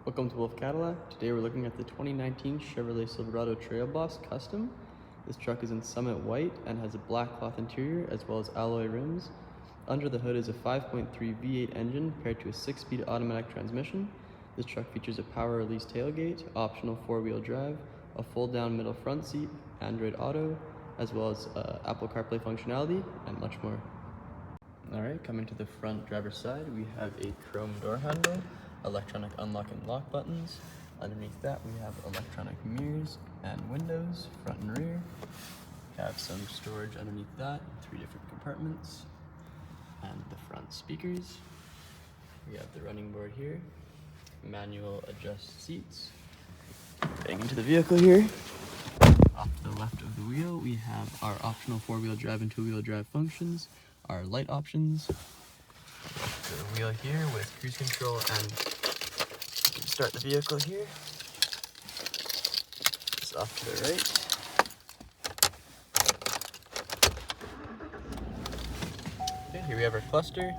Welcome to Wolfe Cadillac. Today we're looking at the 2019 Chevrolet Silverado Trail Boss Custom. This truck is in Summit White and has a black cloth interior as well as alloy rims. Under the hood is a 5.3 V8 engine paired to a 6-speed automatic transmission. This truck features a power release tailgate, optional 4-wheel drive, a fold-down middle front seat, Android Auto, as well as Apple CarPlay functionality, and much more. Alright, coming to the front driver's side, we have a chrome door handle, electronic unlock and lock buttons. Underneath that, we have electronic mirrors and windows, front and rear. We have some storage underneath that, 3 different compartments, and the front speakers. We have the running board here, manual adjust seats. Getting into the vehicle here. Off to the left of the wheel, we have our optional 4-wheel drive and 2-wheel drive functions, our light options, the wheel here with cruise control, and you can start the vehicle here. It's off to the right. Okay, here we have our cluster.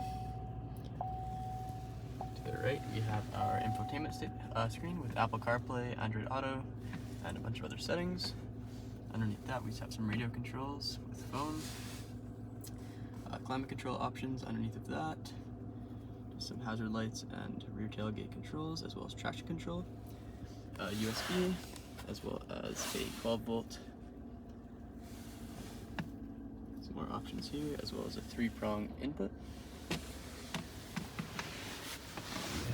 To the right, we have our infotainment screen with Apple CarPlay, Android Auto, and a bunch of other settings. Underneath that, we just have some radio controls with phone. Climate control options underneath of that. Some hazard lights and rear tailgate controls, as well as traction control. USB, as well as a 12-volt. Some more options here, as well as a 3-prong input. We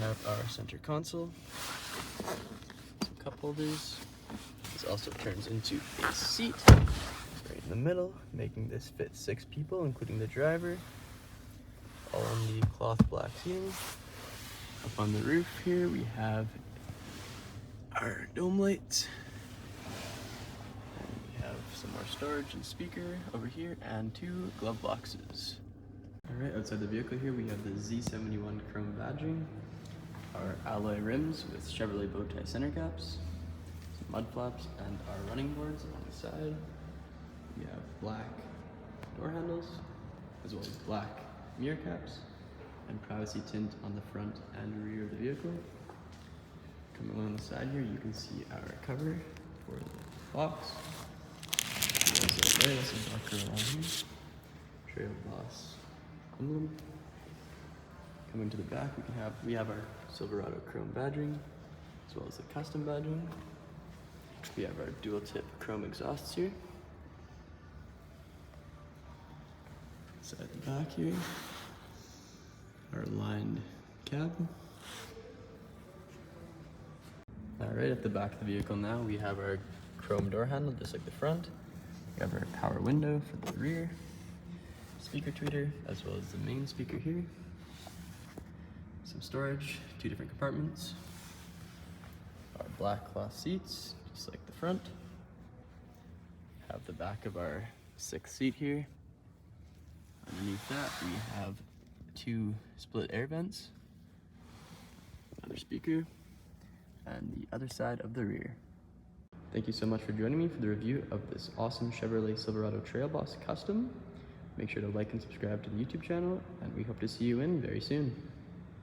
have our center console, some cup holders. This also turns into a seat right in the middle, making this fit 6 people, including the driver. All on the cloth black seating. Up on the roof here, we have our dome lights. And we have some more storage and speaker over here, and 2 glove boxes. Alright, outside the vehicle here, we have the Z71 chrome badging, our alloy rims with Chevrolet bow tie center caps, some mud flaps, and our running boards on the side. We have black door handles, as well as black mirror caps, and privacy tint on the front and rear of the vehicle. Coming along the side here, you can see our cover for the box. There's a blocker around here. Trail Boss emblem. Coming to the back, we have our Silverado chrome badging, as well as the custom badging. We have our dual tip chrome exhausts here. At the back here, our lined cab. Alright, at the back of the vehicle now, we have our chrome door handle, just like the front. We have our power window for the rear, speaker tweeter, as well as the main speaker here. Some storage, 2 different compartments. Our black cloth seats, just like the front. Have the back of our 6th seat here. Underneath that, we have 2 split air vents, another speaker, and the other side of the rear. Thank you so much for joining me for the review of this awesome Chevrolet Silverado Trail Boss Custom. Make sure to like and subscribe to the YouTube channel, and we hope to see you in very soon.